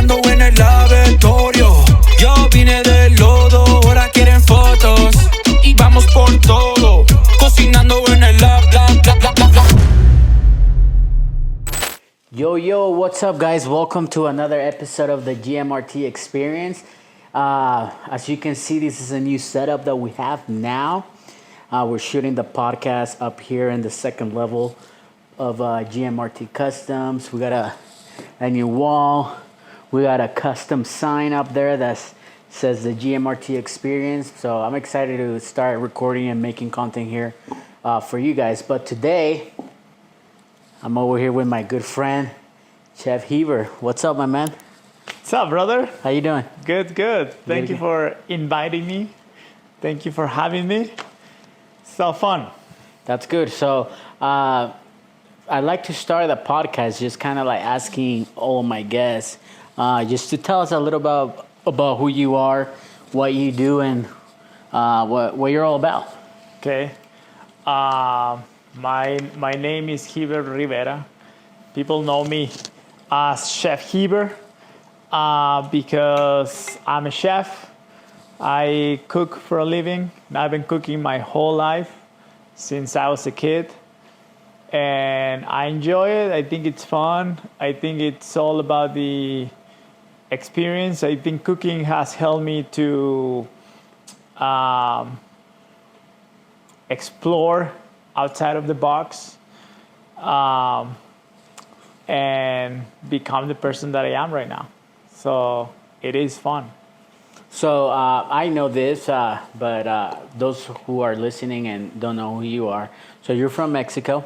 cocinando en el laboratorio. Yo vine del lodo, ahora quieren fotos. Y vamos por todo, cocinando en el lab. Yo, what's up, guys? Welcome to another episode of the GMRT Experience. As you can see, this is a new setup that we have now. We're shooting the podcast up here in the second level of GMRT Customs. We got a new wall. We got a custom sign up there that says the GMRT Experience. So I'm excited to start recording and making content here for you guys. But today, I'm over here with my good friend, Chef Heber. What's up, my man? What's up, brother? How you doing? Good. Thank you for inviting me. Thank you for having me. So fun. That's good. So I'd like to start the podcast just kind of like asking all of my guests just to tell us a little about who you are, what you do, and what you're all about. Okay. My name is Heber Rivera. People know me as Chef Heber because I'm a chef. I cook for a living. I've been cooking my whole life since I was a kid. And I enjoy it. I think it's fun. I think it's all about the experience. I think cooking has helped me to explore outside of the box and become the person that I am right now. So it is fun. So I know this, but those who are listening and don't know who you are. So you're from Mexico.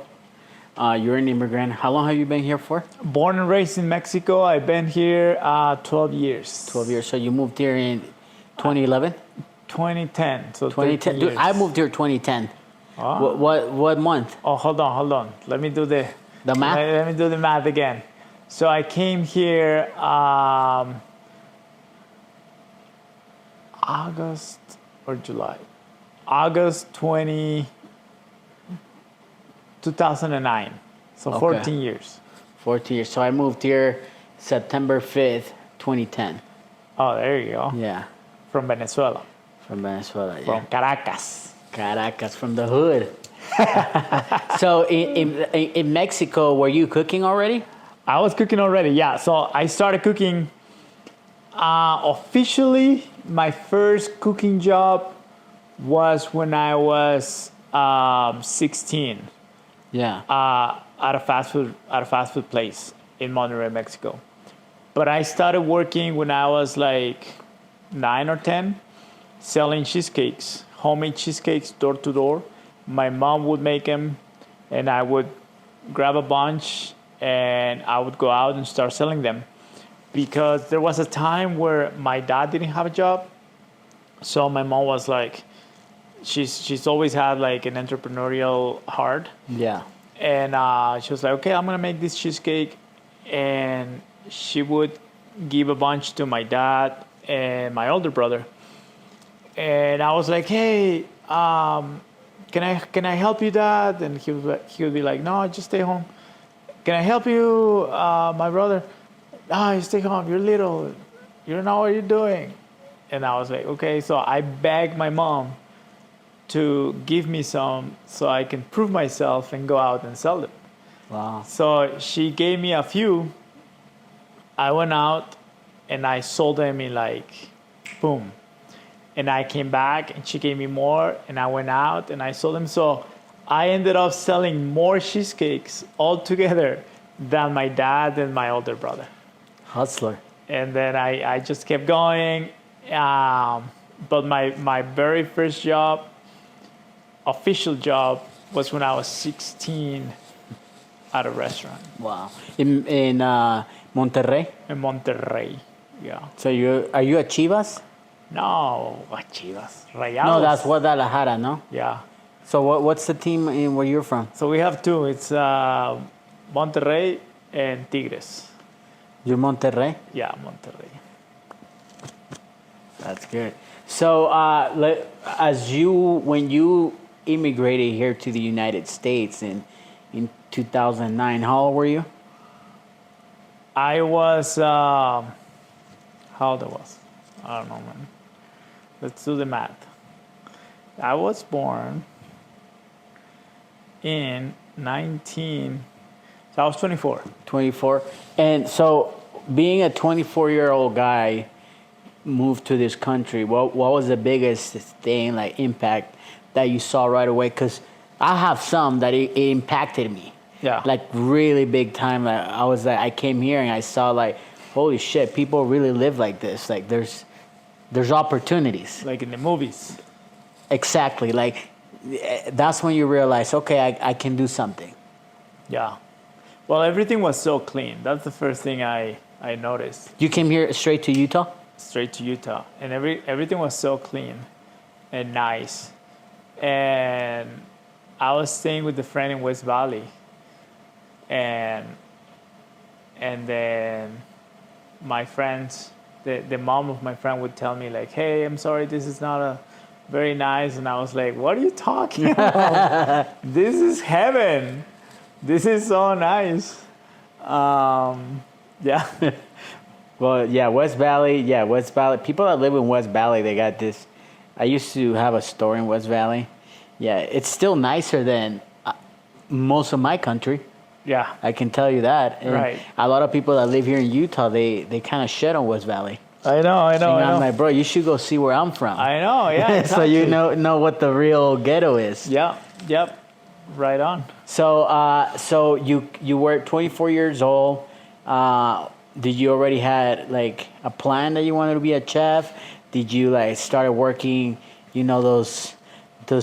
You're an immigrant. How long have you been here for? Born and raised in Mexico. I've been here 12 years. 12 years. So you moved here in 2011? 2010. So 2010. Dude, I moved here 2010. Oh. What month? Oh, hold on. Let me do the math. Let me do the math again. So I came here August or July. August 2009. So Okay. 14 years. 14 years. So I moved here September 5th, 2010. Oh, there you go. Yeah. From Venezuela. From Venezuela, yeah. From Caracas. Caracas, from the hood. So in Mexico, were you cooking already? I was cooking already, yeah. So I started cooking officially. My first cooking job was when I was 16. Yeah. At a fast food place in Monterrey, Mexico. But I started working when I was like 9 or 10, selling cheesecakes, homemade cheesecakes door to door. My mom would make them, and I would grab a bunch, and I would go out and start selling them. Because there was a time where my dad didn't have a job, so my mom was like, she's always had like an entrepreneurial heart. Yeah. And she was like, okay, I'm gonna make this cheesecake, and she would give a bunch to my dad and my older brother. And I was like, hey, can I help you, Dad? And he would be like, no, just stay home. Can I help you, my brother? No, you stay home. You're little. You don't know what you're doing. And I was like, okay. So I begged my mom to give me some so I can prove myself and go out and sell them. Wow. So she gave me a few. I went out and I sold them in like, boom. And I came back and she gave me more, and I went out and I sold them. So I ended up selling more cheesecakes altogether than my dad and my older brother. Hustler. And then I just kept going. But my very first job, official job, was when I was 16 at a restaurant. Wow. In Monterrey? In Monterrey, yeah. So are you at Chivas? No, what Chivas? Rayados. No, that's Guadalajara, no? Yeah. So what's the team in where you're from? So we have two. It's Monterrey and Tigres. You're Monterrey? Yeah, Monterrey. That's good. So when you immigrated here to the United States in 2009, how old were you? I was how old I was. I don't know, man. Let's do the math. I was born in 19. So I was 24. 24. And so being a 24-year-old guy moved to this country, what was the biggest thing, like impact that you saw right away? Because I have some that it impacted me. Yeah. Like really big time. Like I came here and I saw like, holy shit, people really live like this. Like there's opportunities. Like in the movies. Exactly. Like that's when you realize, okay, I can do something. Yeah. Well, everything was so clean. That's the first thing I noticed. You came here straight to Utah? Straight to Utah. And everything was so clean and nice. And I was staying with a friend in West Valley. And then my friends, the mom of my friend would tell me like, hey, I'm sorry, this is not a very nice. And I was like, what are you talking about? This is heaven. This is so nice. Yeah. Well, yeah, West Valley. People that live in West Valley, they got this. I used to have a store in West Valley. Yeah, it's still nicer than most of my country. Yeah. I can tell you that. And right. A lot of people that live here in Utah, they kind of shit on West Valley. I know. I'm like, bro, you should go see where I'm from. I know, yeah. Exactly. So you know what the real ghetto is. Yeah. Yep. Right on. So you were 24 years old. Did you already had like a plan that you wanted to be a chef? Did you like started working, those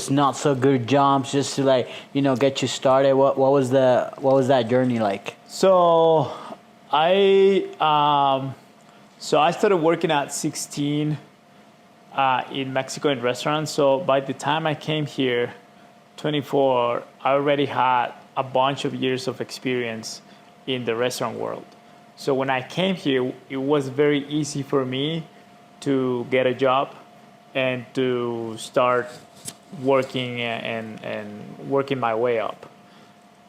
not so good jobs just to like, get you started? What was that journey like? So I started working at 16 in Mexico in restaurants. So by the time I came here, 24, I already had a bunch of years of experience in the restaurant world. So when I came here, it was very easy for me to get a job and to start working and working my way up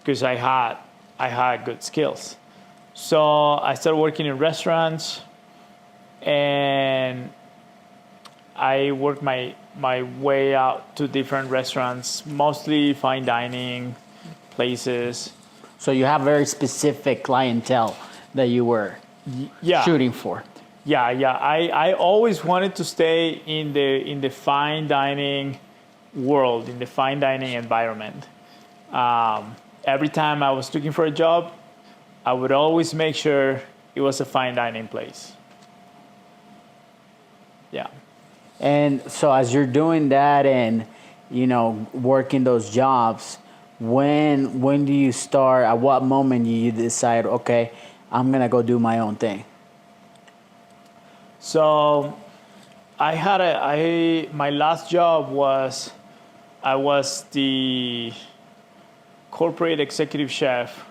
because I had good skills. So I started working in restaurants and I worked my way out to different restaurants, mostly fine dining places. So you have very specific clientele that you were shooting for. Yeah. I always wanted to stay in the fine dining world, in the fine dining environment. Every time I was looking for a job, I would always make sure it was a fine dining place. Yeah. And so as you're doing that and, working those jobs, when do you start, at what moment do you decide, okay, I'm going to go do my own thing? So my last job was, I was the corporate executive chef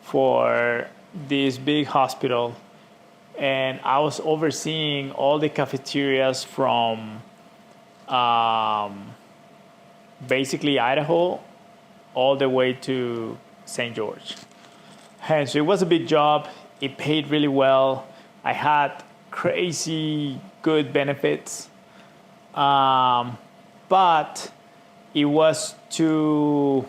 for this big hospital. And I was overseeing all the cafeterias from basically Idaho all the way to St. George. And so it was a big job. It paid really well. I had crazy good benefits. But it was too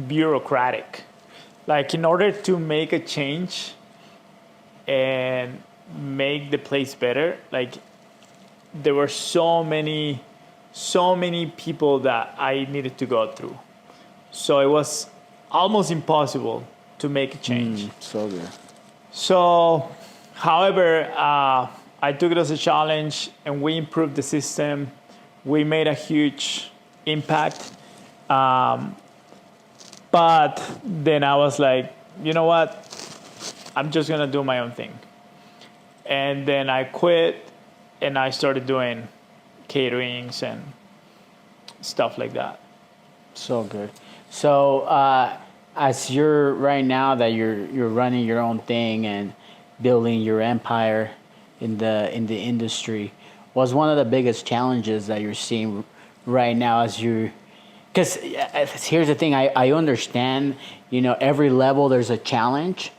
bureaucratic. Like in order to make a change and make the place better, like there were so many people that I needed to go through. So it was almost impossible to make a change. So good. So, however, I took it as a challenge and we improved the system. We made a huge impact. But then I was like, you know what? I'm just going to do my own thing. And then I quit and I started doing caterings and stuff like that. So good. So as you're right now that you're running your own thing and building your empire in the industry, what's one of the biggest challenges that you're seeing right now as you? Because here's the thing, I understand, every level there's a challenge,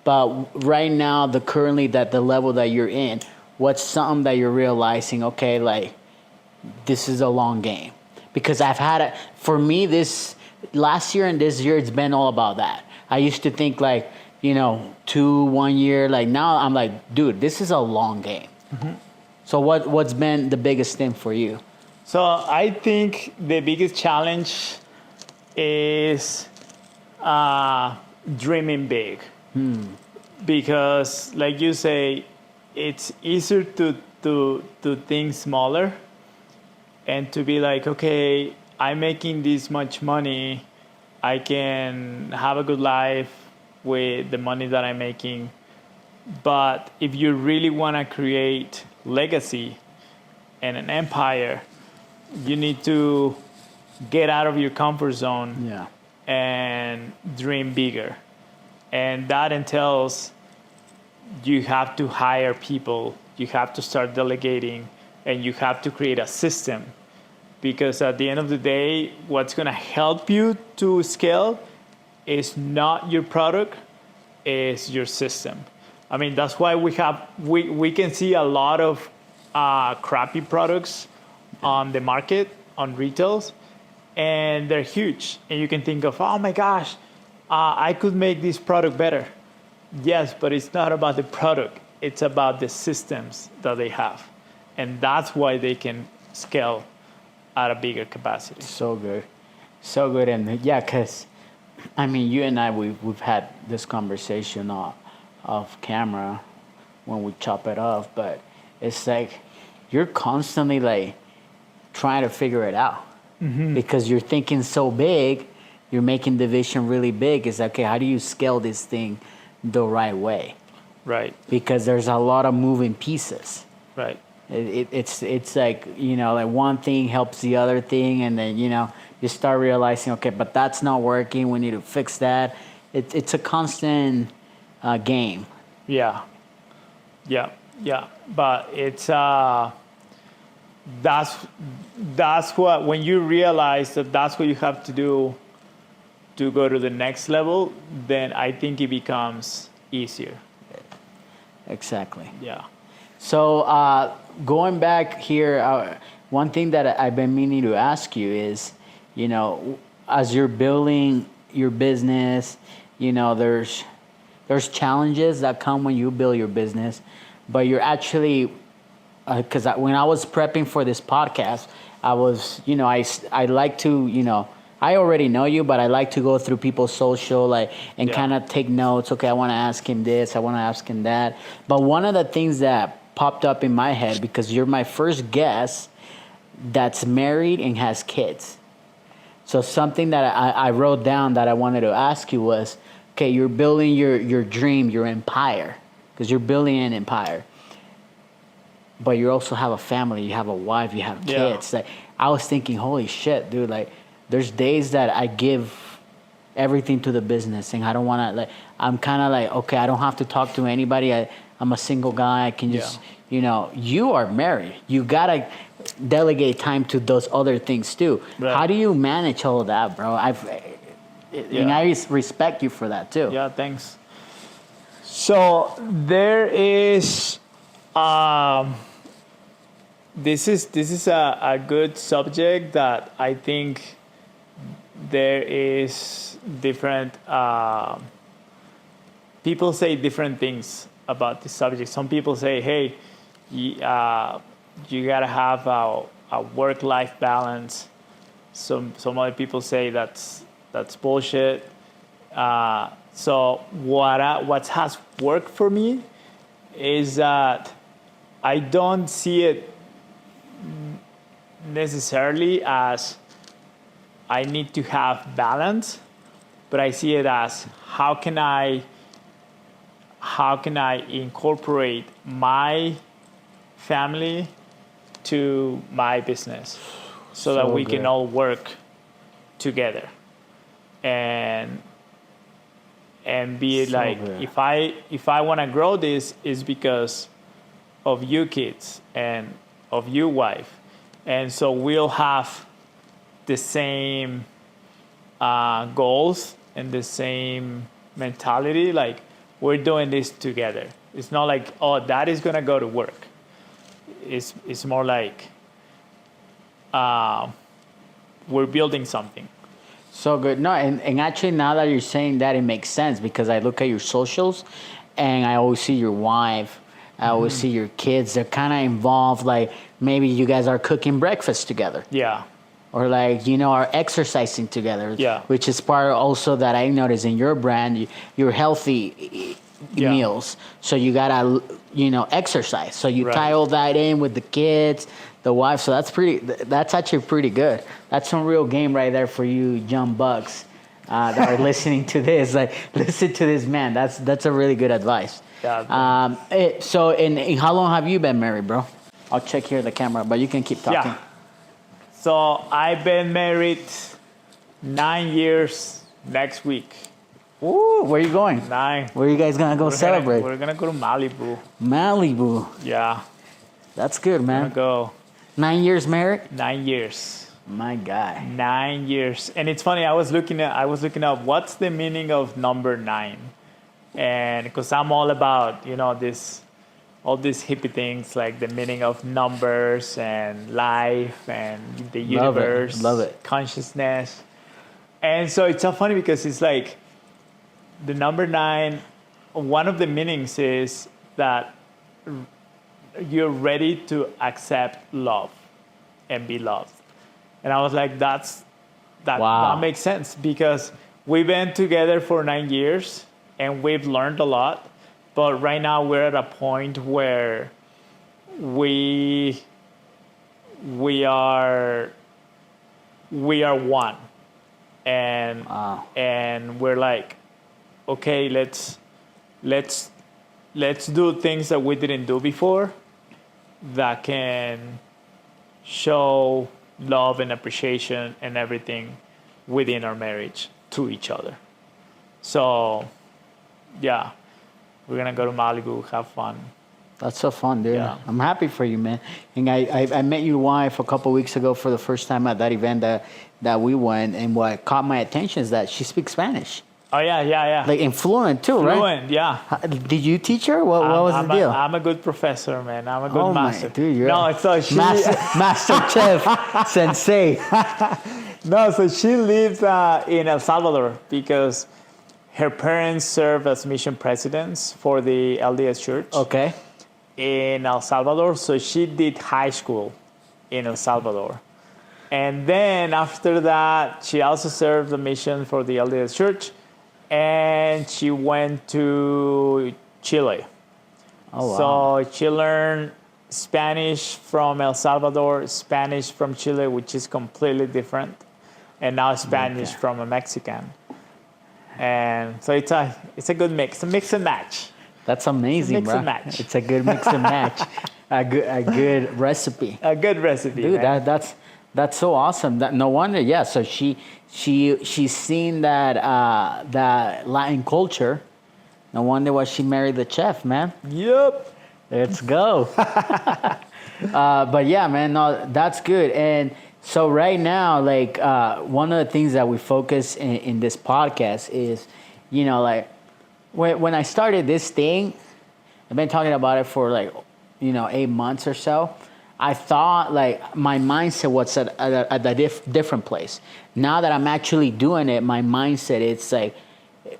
But right now, currently that the level that you're in, what's something that you're realizing? Okay, like this is a long game, because I've had it for me this last year and this year. It's been all about that. I used to think like 1 year. Like now, I'm like, dude, this is a long game. Mm-hmm. So what's been the biggest thing for you? So I think the biggest challenge is dreaming big. Because like you say, it's easier to think smaller and to be like, okay, I'm making this much money, I can have a good life with the money that I'm making. But if you really want to create legacy and an empire, you need to get out of your comfort zone and dream bigger. And that entails you have to hire people, you have to start delegating, and you have to create a system. Because at the end of the day, what's going to help you to scale is not your product, is your system. I mean, that's why we can see a lot of crappy products on the market, on retails, and they're huge. And you can think of, oh my gosh, I could make this product better. Yes, but it's not about the product. It's about the systems that they have. And that's why they can scale at a bigger capacity. So good. So good. And yeah, because, I mean, you and I, we've had this conversation off camera when we chop it off. But it's like you're constantly like trying to figure it out. Mm-hmm. Because you're thinking so big, you're making the vision really big. It's like, okay, how do you scale this thing the right way? Right. Because there's a lot of moving pieces. Right. It's like, like one thing helps the other thing, and then, you start realizing, okay, but that's not working. We need to fix that. It's a constant game. Yeah. But it's that's what, when you realize that that's what you have to do to go to the next level, then I think it becomes easier. Exactly. Yeah. So going back here, one thing that I've been meaning to ask you is, as you're building your business, there's challenges that come when you build your business, but you're actually, because when I was prepping for this podcast, I was, I like to, I already know you, but I like to go through people's social, and kind of take notes. Okay, I want to ask him this, I want to ask him that. But one of the things that popped up in my head, because you're my first guest that's married and has kids. So something that I wrote down that I wanted to ask you was, okay, you're building your dream, your empire, because you're building an empire. But you also have a family, you have a wife, you have kids. Like, I was thinking, holy shit, dude, there's days that I give everything to the business, and I don't want to, I'm kind of like, okay, I don't have to talk to anybody. I'm a single guy. I can just, you are married. You got to delegate time to those other things too. Right. How do you manage all of that, bro? And I respect you for that too. Yeah, thanks. So there is, this is a good subject that I think there is different, people say different things about this subject. Some people say, hey, you gotta have a work-life balance. Some other people say that's bullshit. So what has worked for me is that I don't see it necessarily as I need to have balance, but I see it as how can I incorporate my family to my business so that we can all work together and be so like good. If I want to grow this is because of you kids and of you wife, and so we'll have the same goals and the same mentality. Like we're doing this together. It's not like, oh, dad is gonna go to work. It's more like we're building something. So good. No, and actually now that you're saying that, it makes sense because I look at your socials and I always see your wife. I always see your kids. They're kind of involved. Like maybe you guys are cooking breakfast together. Yeah. Or like, are exercising together. Yeah. Which is part also that I noticed in your brand, your healthy meals. So you got to, exercise. So you tie all that in with the kids, the wife. So that's actually pretty good. That's some real game right there for you young bucks that are listening to this. Like, listen to this man. That's a really good advice. Yeah. So in how long have you been married, bro? I'll check here the camera, but you can keep talking. Yeah. So I've been married 9 years next week. Ooh, where are you going? 9. Where are you guys gonna go celebrate? We're gonna go to Malibu. Malibu. Yeah. That's good, man. We're gonna go 9 years married? 9 years. My guy. 9 years. And it's funny, I was looking up what's the meaning of number 9. And because I'm all about, all these hippie things like the meaning of numbers and life and the universe. Love it. Consciousness. And so it's so funny because it's like the number 9, one of the meanings is that you're ready to accept love and be loved. And I was like, that makes sense because we've been together for 9 years and we've learned a lot. But right now we're at a point where we are one. And we're like, okay, let's do things that we didn't do before that can show love and appreciation and everything within our marriage to each other. So, yeah, we're gonna go to Malibu, have fun. That's so fun, dude. Yeah. I'm happy for you, man. And I met your wife a couple weeks ago for the first time at that event that we went. And what caught my attention is that she speaks Spanish. Oh, yeah. Like fluent too, right? Fluent, yeah. Did you teach her? What was the deal? I'm a good professor, man. I'm a good master. Dude, you're master chef, sensei. No, so she lives in El Salvador because her parents serve as mission presidents for the LDS Church. Okay. In El Salvador. So she did high school in El Salvador. And then after that, she also served the mission for the LDS Church. And she went to Chile. Oh, wow. So she learned Spanish from El Salvador, Spanish from Chile, which is completely different, and now Spanish from a Mexican. And so it's a good mix, a mix and match. That's amazing, mix bro. and match. It's a good mix and match. A good recipe. A good recipe, dude. man. That's so awesome. No wonder. Yeah. So she's seen that Latin culture. No wonder why she married the chef, man. Yep. Let's go. But yeah, man. No, that's good. And so right now, like one of the things that we focus in this podcast is, like when I started this thing, I've been talking about it for 8 months or so. I thought like my mindset was at a different place. Now that I'm actually doing it, my mindset,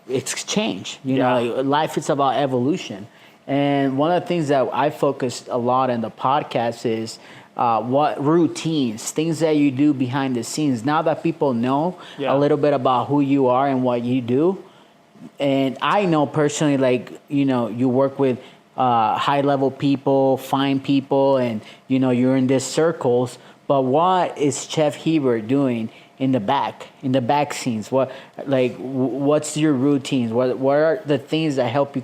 it's changed. Life is about evolution. And one of the things that I focused a lot in the podcast is what routines, things that you do behind the scenes. Now that people know a little bit about who you are and what you do. And I know personally, you work with high-level people, fine people, and, you're in these circles. But what is Chef Heber doing in the back scenes? What's your routines? What are the things that help you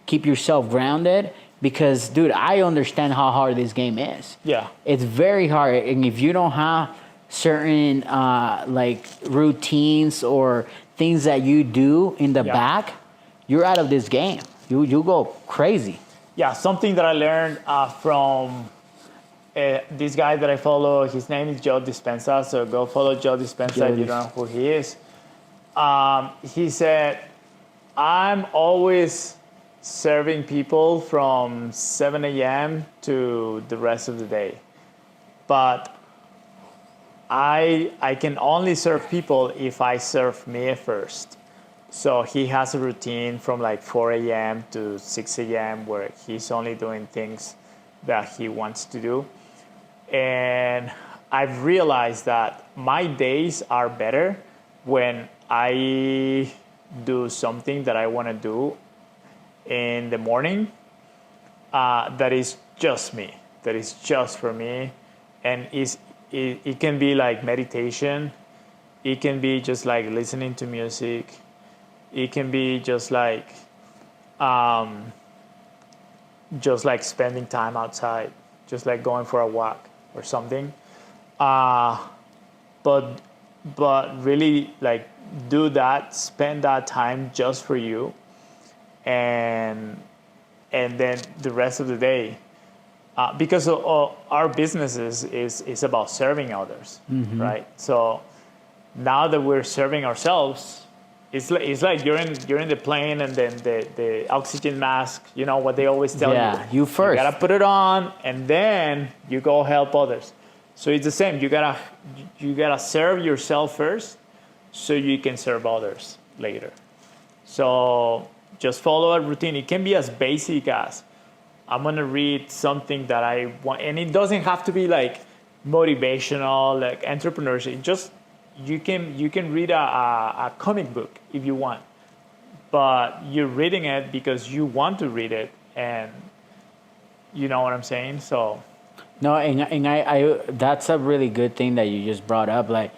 keep yourself grounded? Because, dude, I understand how hard this game is. Yeah. It's very hard. And if you don't have certain, routines or things that you do in the back, you're out of this game. You go crazy. Yeah, something that I learned from this guy that I follow, his name is Joe Dispenza, so go follow Joe Dispenza if you don't know who he is. He said, I'm always serving people from 7 a.m. to the rest of the day. But I can only serve people if I serve me first. So he has a routine from like 4 a.m. to 6 a.m. where he's only doing things that he wants to do. And I've realized that my days are better when I do something that I want to do in the morning that is just me, that is just for me. And it can be like meditation. It can be just like listening to music. It can be just like spending time outside, just like going for a walk or something. But really like do that, spend that time just for you, and then the rest of the day, because our businesses is about serving others, right? So now that we're serving ourselves, it's like you're in the plane, and then the oxygen mask, you know what they always tell you. Yeah, you first. You gotta put it on, and then you go help others. So it's the same. You gotta serve yourself first, so you can serve others later. So just follow a routine. It can be as basic as I'm gonna read something that I want, and it doesn't have to be like motivational, like entrepreneurship. Just you can read a comic book if you want, but you're reading it because you want to read it, and you know what I'm saying. So No, and I that's a really good thing that you just brought up, like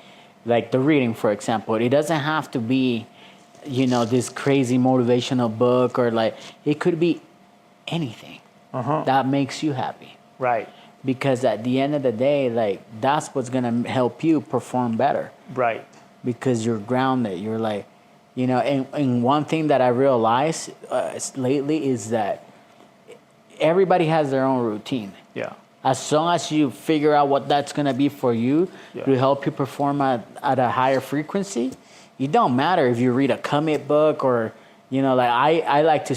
the reading, for example. It doesn't have to be, this crazy motivational book, or like it could be anything that makes you happy. right. Because at the end of the day, like that's what's gonna help you perform better. Right. Because you're grounded. You're like, and one thing that I realized lately is that everybody has their own routine. Yeah. As long as you figure out what that's going to be for you to help you perform at a higher frequency, it don't matter if you read a comic book or, like I like to,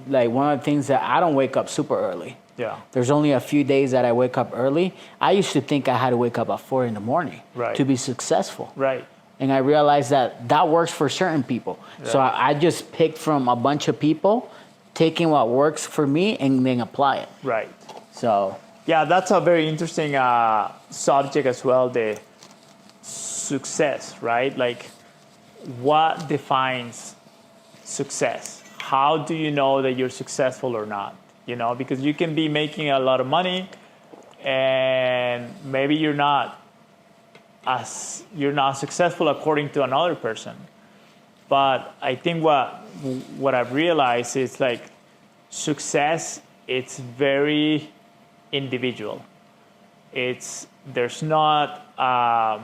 like one of the things that I don't wake up super early. Yeah. There's only a few days that I wake up early. I used to think I had to wake up at 4 a.m. Right. to be successful. Right. And I realized that works for certain people. Yeah. So I just picked from a bunch of people, taking what works for me and then apply it. Right. So... yeah, that's a very interesting subject as well, the success, right? Like, what defines success? How do you know that you're successful or not? Because you can be making a lot of money, and maybe you're not successful according to another person. But I think what I've realized is like success, it's very individual. There's not a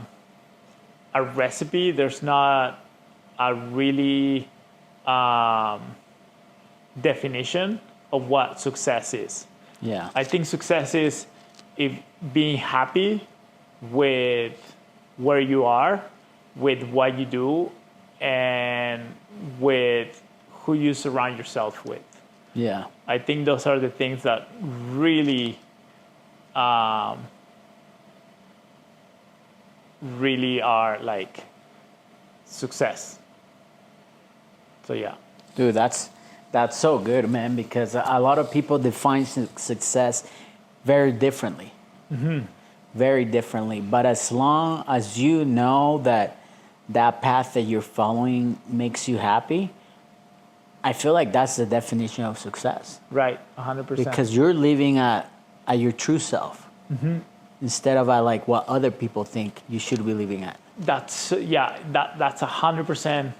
recipe. There's not a really definition of what success is. Yeah. I think success is being happy with where you are, with what you do, and with who you surround yourself with. Yeah. I think those are the things that really really are like success. So yeah. Dude, that's so good, man, because a lot of people define success very differently. Very differently. But as long as you know that path that you're following makes you happy, I feel like that's the definition of success. Right, 100%. Because you're living at your true self instead of at like what other people think you should be living at. That's 100%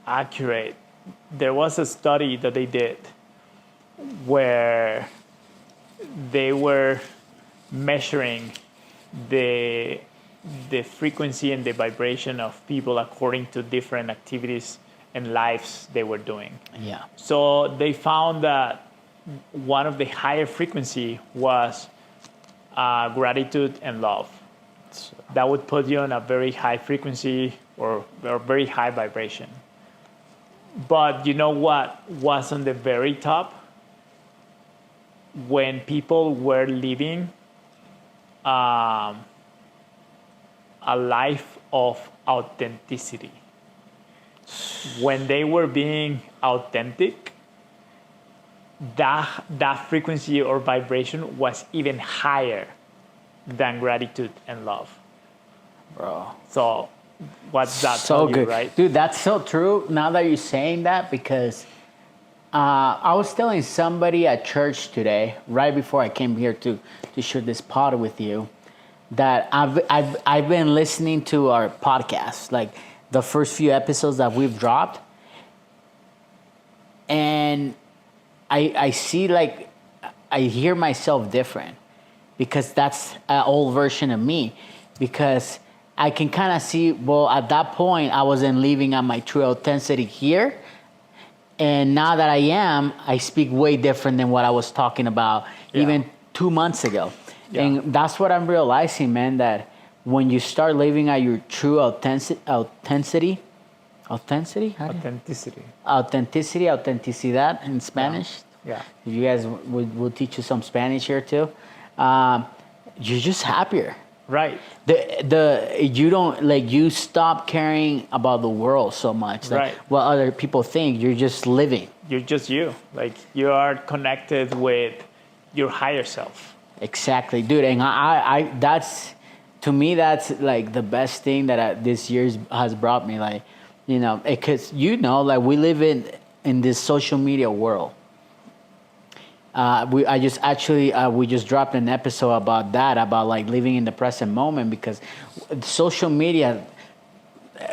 accurate. There was a study that they did where they were measuring the frequency and the vibration of people according to different activities and lives they were doing. Yeah. So they found that one of the higher frequency was gratitude and love. That would put you on a very high frequency or very high vibration. But you know what was on the very top? When people were living a life of authenticity. When they were being authentic, that frequency or vibration was even higher than gratitude and love. Bro. So what's that So tell you, good, right? dude. That's so true. Now that you're saying that, because I was telling somebody at church today, right before I came here to share this pod with you, that I've been listening to our podcast, like the first few episodes that we've dropped, and I see, like, I hear myself different, because that's an old version of me, because I can kind of see, well, at that point I wasn't living on my true authenticity here, and now that I am, I speak way different than what I was talking about even 2 months ago. Yeah. And that's what I'm realizing, man, that when you start living at your true authenticity, How do you- autenticidad in Spanish. Yeah. You guys will teach you some Spanish here too. You're just happier. Right. You don't, like, you stop caring about the world so much, like Right. what other people think. You're just living. You're just you. Like, you are connected with your higher self. Exactly, dude. And I that's, to me, that's like the best thing that this year has brought me. Like, because like, we live in this social media world. We just dropped an episode about that, about like living in the present moment, because social media,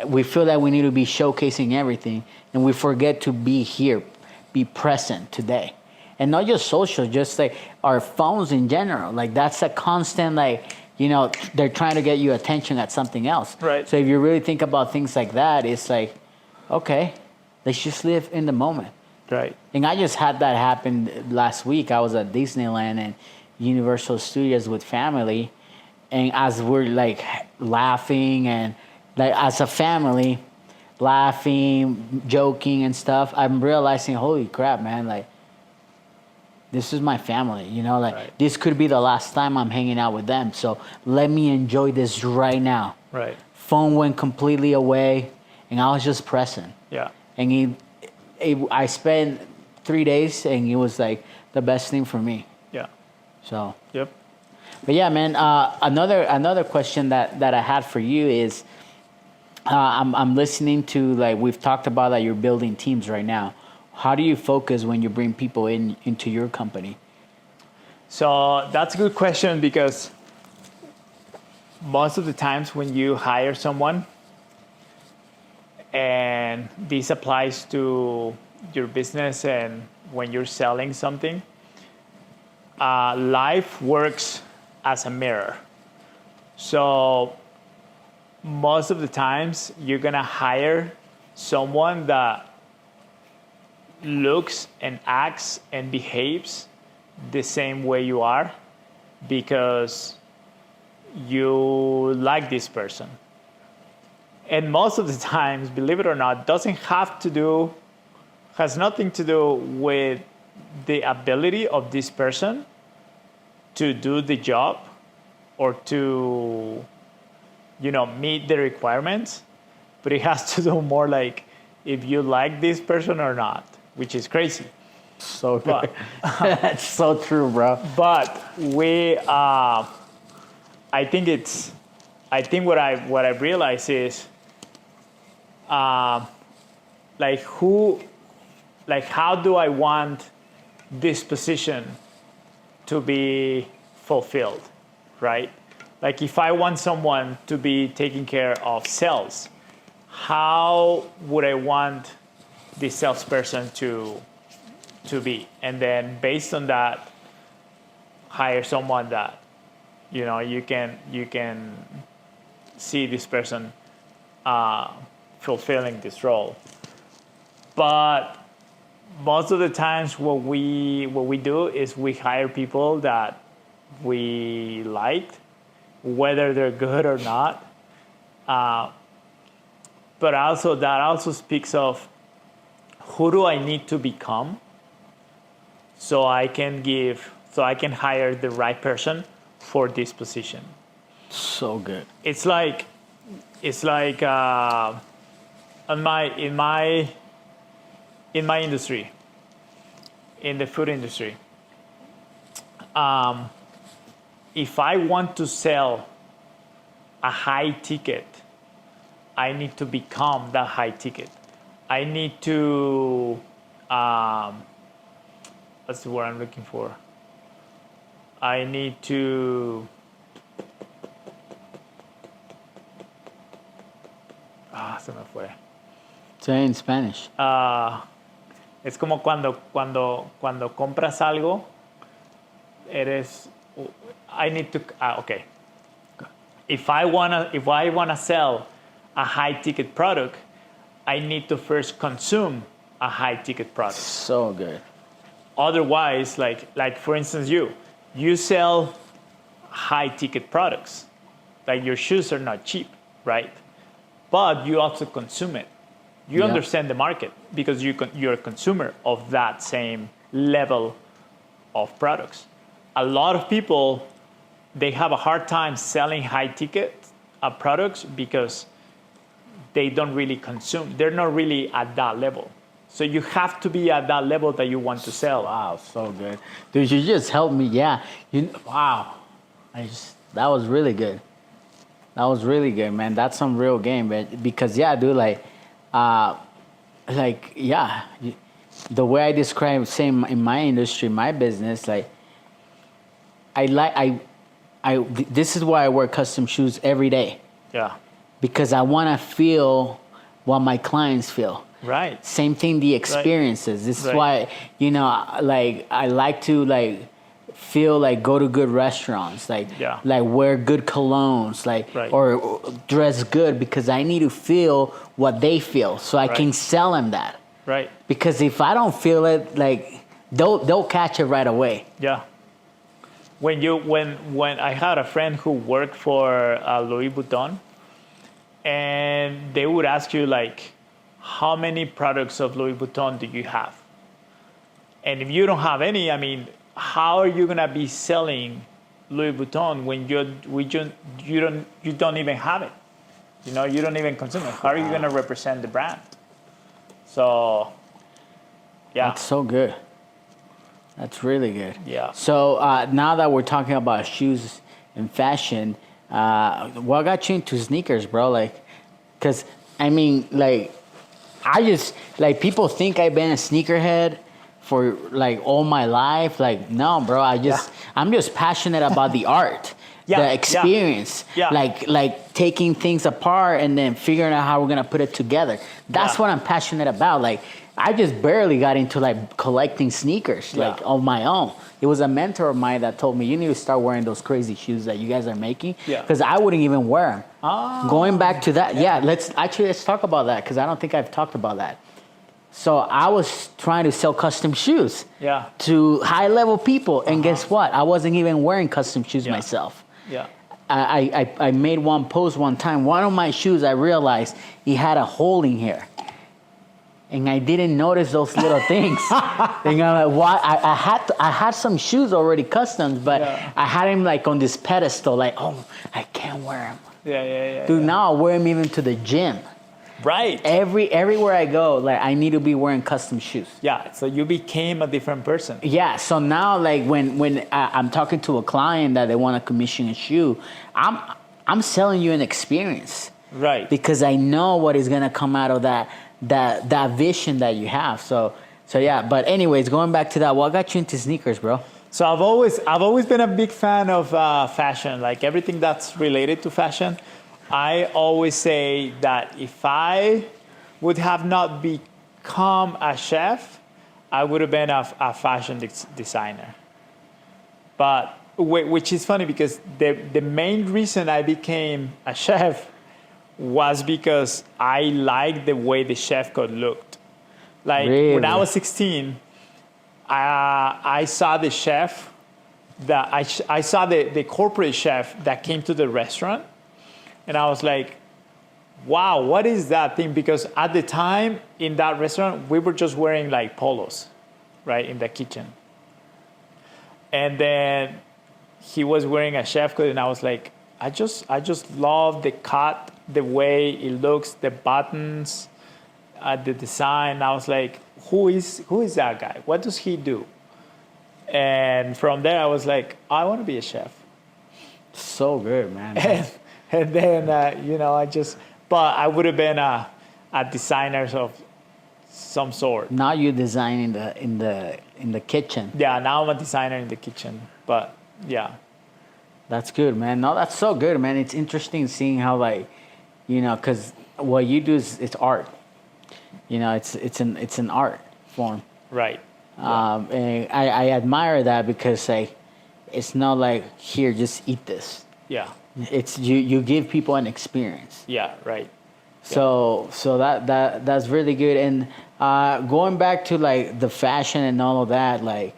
we feel that we need to be showcasing everything, and we forget to be here, be present today. And not just social, just like our phones in general. Like, that's a constant, like, they're trying to get your attention at something else. Right. So if you really think about things like that, it's like, okay, let's just live in the moment. Right. And I just had that happen last week. I was at Disneyland and Universal Studios with family. And as we're like laughing and like as a family, laughing, joking and stuff, I'm realizing, holy crap, man, like, this is my family, like, Right. This could be the last time I'm hanging out with them. So let me enjoy this right now. Right. Phone went completely away and I was just present. Yeah. And I spent 3 days and it was like the best thing for me. Yeah. So, Yep. but yeah, man, another question that I had for you is, I'm listening to, like, we've talked about that you're building teams right now. How do you focus when you bring people into your company? So that's a good question, because most of the times when you hire someone, and this applies to your business and when you're selling something, life works as a mirror. So most of the times you're gonna hire someone that looks and acts and behaves the same way you are, because you like this person. And most of the times, believe it or not, has nothing to do with the ability of this person to do the job or to, meet the requirements, but it has to do more like if you like this person or not, which is crazy. So good. That's so true, bro. But I think what I realize is, how do I want this position to be fulfilled, right? Like, if I want someone to be taking care of sales, how would I want the salesperson to be? And then based on that, hire someone that, you can see this person fulfilling this role. But most of the times what we do is we hire people that we liked, whether they're good or not. But that also speaks of who do I need to become so I can hire the right person for this position. So good. It's like in my industry, in the food industry, if I want to sell a high ticket, I need to become that high ticket. I need to what's the word I'm looking for? I need to se me fue. Say in Spanish. Es como cuando compras algo, I need to okay. If I wanna sell a high ticket product, I need to first consume a high ticket product. So good. Otherwise, like for instance, you sell high ticket products. Like your shoes are not cheap, right? But you also consume it. You understand the market because you're a consumer of that same level of products. A lot of people, they have a hard time selling high ticket products because they don't really consume. They're not really at that level. So you have to be at that level that you want to sell. Wow, so good. Dude, you just helped me. Yeah. Wow. That was really good. That was really good, man. That's some real game, man. Because, yeah, dude, the way I describe, say, in my industry, my business, this is why I wear custom shoes every day. Yeah. Because I want to feel what my clients feel. Right. Same thing, the experiences. This is why, I like to, feel go to good restaurants, wear good colognes, or dress good because I need to feel what they feel so I can sell them that. Right. Because if I don't feel it, they'll catch it right away. Yeah. When I had a friend who worked for Louis Vuitton, and they would ask you how many products of Louis Vuitton do you have? And if you don't have any, I mean, how are you gonna be selling Louis Vuitton when you don't even have it? You don't even consume it. How are you gonna represent the brand? So, yeah. That's so good. That's really good. Yeah. So now that we're talking about shoes and fashion, what got you into sneakers, bro? Cause I mean, I just people think I've been a sneakerhead for all my life. No, bro. I'm just passionate about the art, the experience, taking things apart and then figuring out how we're gonna put it together. That's what I'm passionate about. I just barely got into collecting sneakers on my own. It was a mentor of mine that told me you need to start wearing those crazy shoes that you guys are making because I wouldn't even wear them. Oh, going back to that, let's talk about that because I don't think I've talked about that. So I was trying to sell custom shoes to high level people, and guess what? I wasn't even wearing custom shoes myself. Yeah. I made one post one time. One of my shoes, I realized he had a hole in here. And I didn't notice those little things. And I'm like, why? I had some shoes already custom, but I had him on this pedestal, I can't wear them. Yeah. Dude, now I wear them even to the gym. Right. Everywhere I go, I need to be wearing custom shoes. Yeah. So you became a different person. Yeah. So now, when I'm talking to a client that they want to commission a shoe, I'm selling you an experience. Right. Because I know what is gonna come out of that vision that you have. So yeah. But anyways, going back to that, what got you into sneakers, bro? So I've always been a big fan of fashion, everything that's related to fashion. I always say that if I would have not become a chef, I would have been a fashion designer. But which is funny because the main reason I became a chef was because I liked the way the chef code looked. Really? When I was 16, I saw the chef I saw the corporate chef that came to the restaurant, and I was like, wow, what is that thing? Because at the time in that restaurant, we were just wearing like polos, right, in the kitchen. And then he was wearing a chef coat, and I was like, I just love the cut, the way it looks, the buttons, the design. I was like, who is that guy? What does he do? And from there, I was like, I want to be a chef. So good, man. And then but I would have been a designer of some sort. Now you design in the kitchen. Yeah, now I'm a designer in the kitchen. But yeah. That's good, man. No, that's so good, man. It's interesting seeing how, like, because what you do it's art. It's an art form. Right. And I admire that because, like, it's not like, here, just eat this. Yeah. It's you give people an experience. Yeah. Right. So that's really good. And going back to, like, the fashion and all of that, like,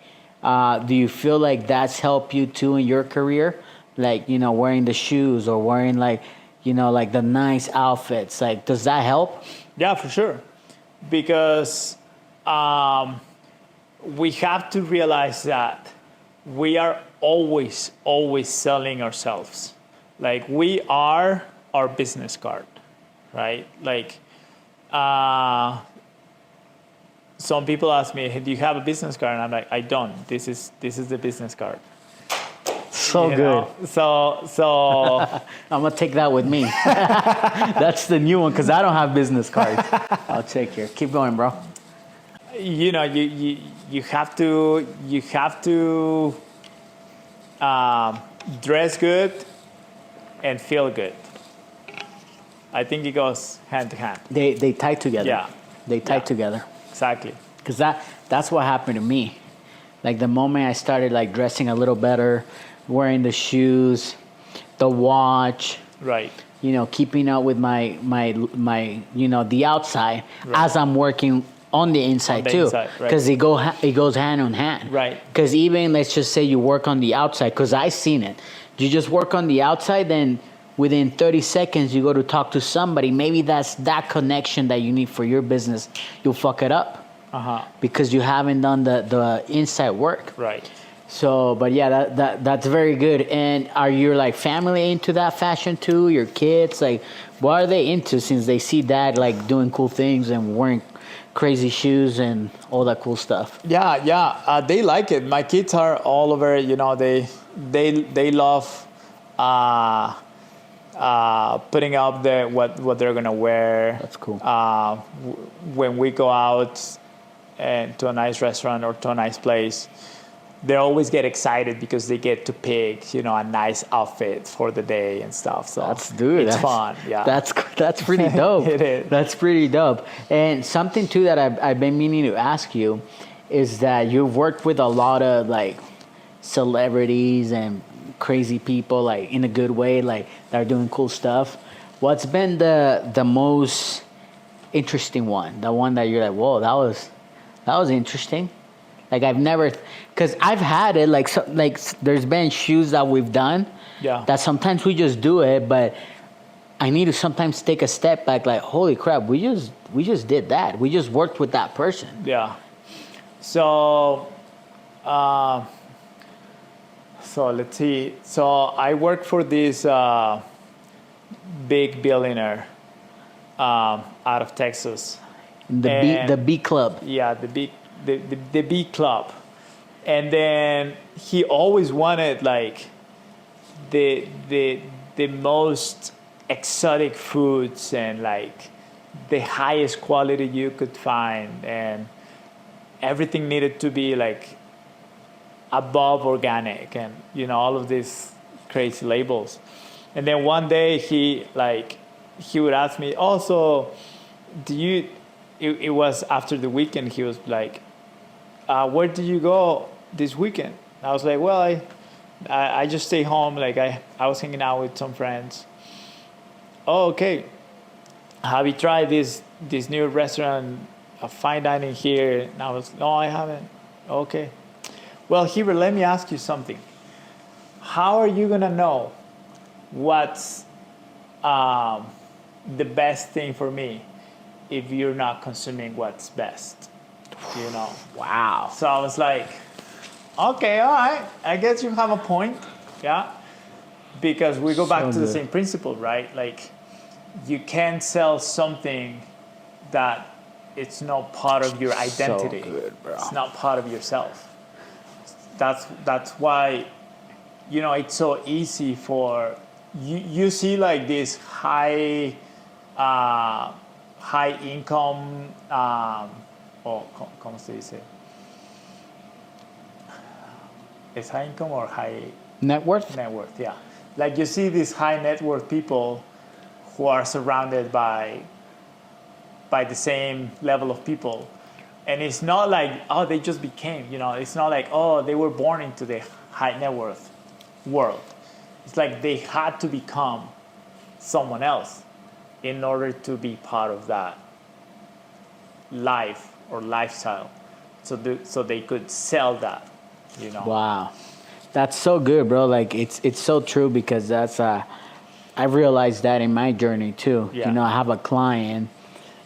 do you feel like that's helped you too in your career? Like, wearing the shoes or wearing, like, like the nice outfits. Like, does that help? Yeah, for sure. Because we have to realize that we are always selling ourselves. Like, we are our business card, right? Like, some people ask me, hey, do you have a business card? And I'm like, I don't. This is the business card. So good. So I'm gonna take that with me. That's the new one because I don't have business cards. I'll take care. Keep going, bro. You have to dress good and feel good. I think it goes hand to hand. They tie together. Yeah. They tie together. Exactly. Because that's what happened to me. Like, the moment I started, like, dressing a little better, wearing the shoes, the watch, Right. Keeping up with my the outside, Right. as I'm working on the inside too, because it goes hand in hand. Right. Because even, let's just say you work on the outside, because I seen it. You just work on the outside, then within 30 seconds you go to talk to somebody. Maybe that's that connection that you need for your business. You'll fuck it up. Because you haven't done the inside work. Right. So, but yeah, that's very good. And are your, like, family into that fashion too? Your kids, like, what are they into since they see dad, like, doing cool things and wearing crazy shoes and all that cool stuff? Yeah. They like it. My kids are all over. They love putting up what they're gonna wear. That's cool. When we go out and to a nice restaurant or to a nice place, they always get excited because they get to pick, a nice outfit for the day and stuff. So it's fun. Yeah, that's pretty dope. It is. That's pretty dope. And something too that I've been meaning to ask you is that you've worked with a lot of, like, celebrities and crazy people, like, in a good way, like, that are doing cool stuff. What's been the most interesting one? The one that you're like, whoa, that was interesting. Like, I've never, because I've had it, like, there's been shoes that we've done. Yeah. That sometimes we just do it, but I need to sometimes take a step back, like, holy crap, we just did that. We just worked with that person. Yeah. So let's see. So I work for this big billionaire out of Texas. The B Club. Yeah, the B Club. And then he always wanted, like, the most exotic foods and, like, the highest quality you could find, and everything needed to be, like, above organic and all of these crazy labels. And then one day he would ask me, also, it was after the weekend, he was like, where did you go this weekend? I was like, well, I just stay home. Like, I was hanging out with some friends. Oh, okay. Have you tried this new restaurant, fine dining here? And I was, no, I haven't. Okay. Well, Heber, let me ask you something. How are you gonna know what's the best thing for me if you're not consuming what's best, you know. Wow. So I was like, okay, all right, I guess you have a point, yeah. Because we go back So to the good. same principle, right? Like, you can't sell something that it's not part of your identity. So good, bro. It's not part of yourself. That's why, you know, it's so easy for you see like this high income ¿cómo se dice? ¿Es high income or high Net worth? net worth? Yeah. Like you see these high net worth people who are surrounded by the same level of people. And it's not like, oh, they just became, you know, it's not like, oh, they were born into the high net worth world. It's like they had to become someone else in order to be part of that life or lifestyle. So they could sell that, you know. Wow. That's so good, bro. Like it's so true because that's I realized that in my journey too. Yeah. You know, I have a client.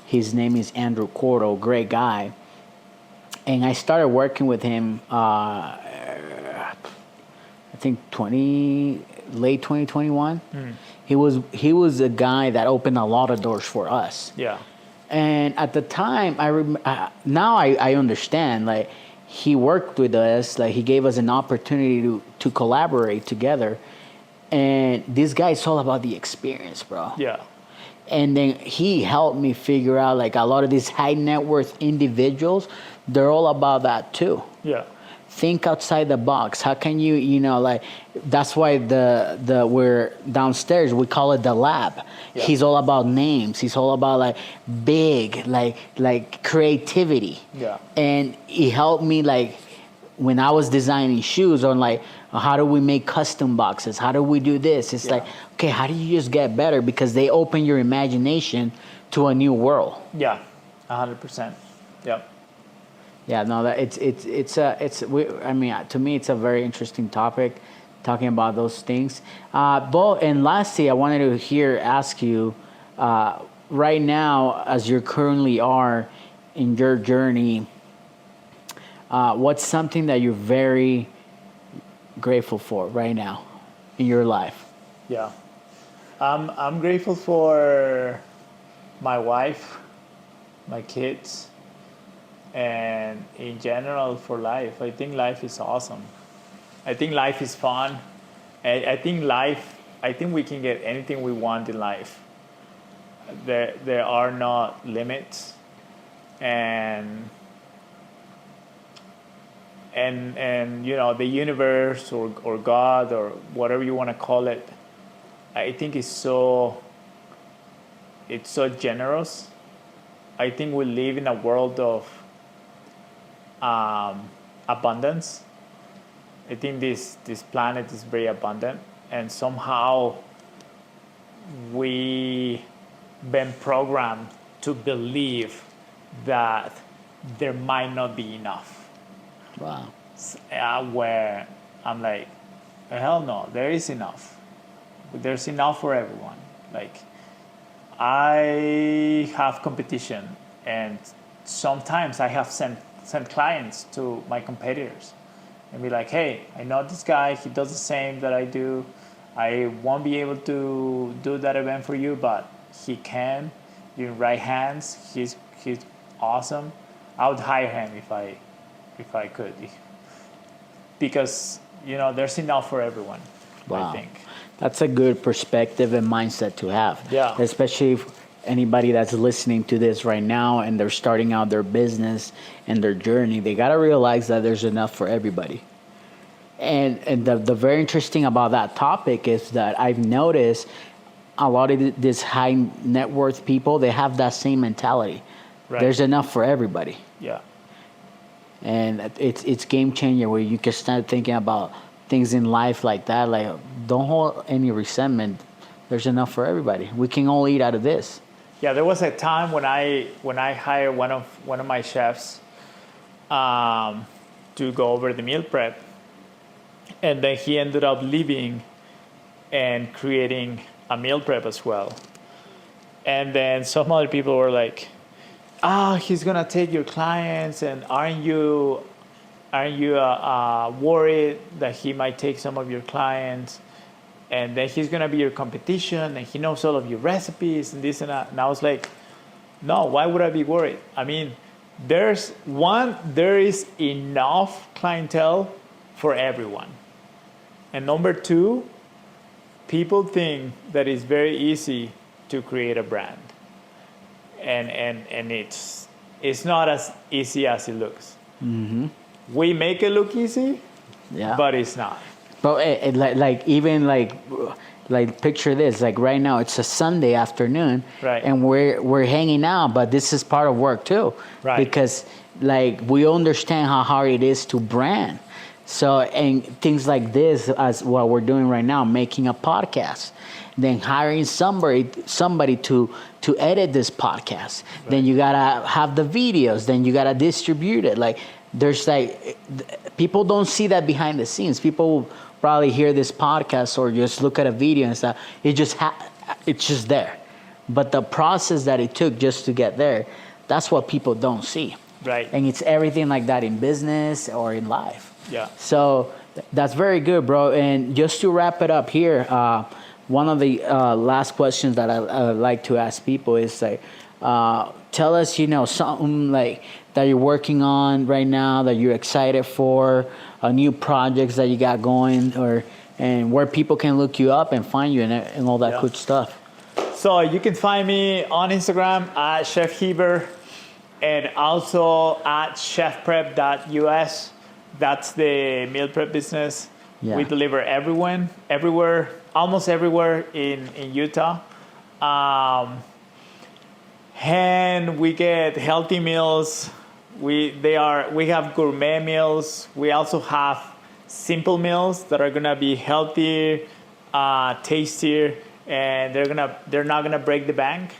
His name is Andrew Cordo, great guy. And I started working with him I think late 2021. He was a guy that opened a lot of doors for us. Yeah. And at the time, now I understand. Like, he worked with us. Like, he gave us an opportunity to collaborate together. And this guy is all about the experience, bro. Yeah. And then he helped me figure out, like, a lot of these high net worth individuals, they're all about that too. Yeah. Think outside the box. How can you know, like, that's why we're downstairs, we call it the lab. Yeah. He's all about names. He's all about like big, like creativity. Yeah. And he helped me, like, when I was designing shoes on, like, how do we make custom boxes? How do we do this? It's like, okay, how do you just get better? Because they open your imagination to a new world. Yeah. 100%. Yep. Yeah, no, that I mean, to me, it's a very interesting topic, talking about those things. And lastly, I wanted to ask you, right now, as you currently are in your journey, what's something that you're very grateful for right now in your life? Yeah. I'm grateful for my wife, my kids, and in general for life. I think life is awesome. I think life is fun. I think we can get anything we want in life. There are not limits, and you know, the universe or God or whatever you want to call it, I think it's so generous. I think we live in a world of abundance. I think this planet is very abundant, and somehow we been programmed to believe that there might not be enough. Wow. Where I'm like, hell no, there is enough. There's enough for everyone. Like, I have competition, and sometimes I have sent clients to my competitors and be like, hey, I know this guy, he does the same that I do. I won't be able to do that event for you, but he can. You're in right hands. He's awesome. I would hire him if I could, because, you know, there's enough for everyone. Wow. I think That's a good perspective and mindset to have. Yeah. Especially if anybody that's listening to this right now and they're starting out their business and their journey, they got to realize that there's enough for everybody. And the very interesting about that topic is that I've noticed a lot of these high net worth people, they have that same mentality. Right. There's enough for everybody. Yeah. And it's game changer where you can start thinking about things in life like that. Like, don't hold any resentment. There's enough for everybody. We can all eat out of this. Yeah, there was a time when I hired one of my chefs to go over the meal prep, and then he ended up leaving and creating a meal prep as well. And then some other people were like, "Oh, he's gonna take your clients, and aren't you worried that he might take some of your clients, and then he's gonna be your competition, and he knows all of your recipes and this and that." And I was like, "No, why would I be worried? I mean, there is enough clientele for everyone, and number two, people think that it's very easy to create a brand, and it's not as easy as it looks. Mm-hmm. We make it look easy, but it's not." But like picture this, like right now it's a Sunday afternoon, right? And we're hanging out, but this is part of work too, right? Because like we understand how hard it is to brand. So, and things like this, as what we're doing right now, making a podcast, then hiring somebody to edit this podcast. Right. Then you gotta have the videos. Then you gotta distribute it. Like there's like people don't see that behind the scenes. People probably hear this podcast or just look at a video and stuff. It's just there, but the process that it took just to get there, that's what people don't see. Right. And it's everything like that in business or in life. Yeah. So that's very good, bro. And just to wrap it up here, one of the last questions that I like to ask people is like, tell us, something like that you're working on right now that you're excited for, new projects that you got going, and where people can look you up and find you and all that good stuff. So you can find me on Instagram at Chef Heber, and also at chefprep.us. That's the meal prep business. Yeah. We deliver everywhere, almost everywhere in Utah. And we get healthy meals. We have gourmet meals. We also have simple meals that are gonna be healthier, tastier, and they're not gonna break the bank.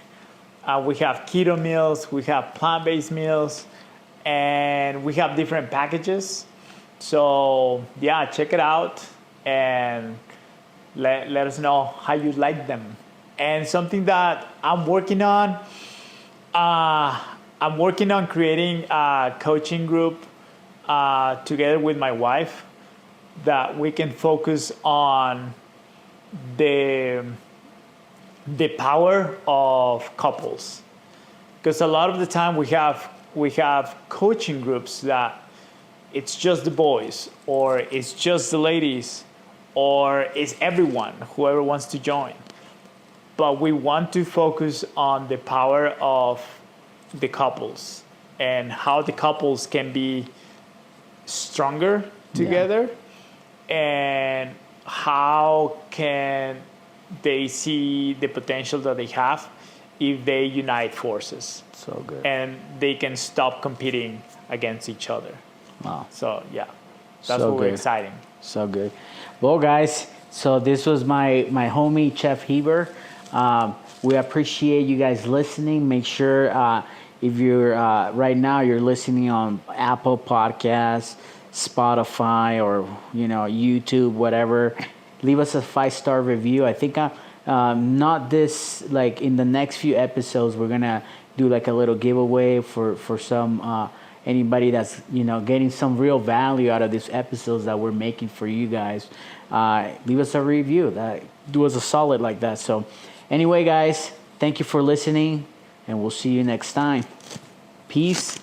We have keto meals. We have plant-based meals, and we have different packages. So yeah, check it out and let us know how you like them. And something that I'm working on creating a coaching group together with my wife that we can focus on the power of couples. Because a lot of the time we have coaching groups that it's just the boys, or it's just the ladies, or it's everyone, whoever wants to join. But we want to focus on the power of the couples and how the couples can be stronger together, and how can they see the potential that they have if they unite forces. So good. And they can stop competing against each other. Wow. So yeah, that's what we're exciting. So good. Well, guys, so this was my homie Chef Heber. We appreciate you guys listening. Make sure if you're right now you're listening on Apple Podcasts, Spotify, or YouTube, whatever, leave us a 5-star review. I think not this, like in the next few episodes we're gonna do like a little giveaway for some anybody that's getting some real value out of these episodes that we're making for you guys. Leave us a review. That do us a solid like that. So anyway, guys, thank you for listening, and we'll see you next time. Peace.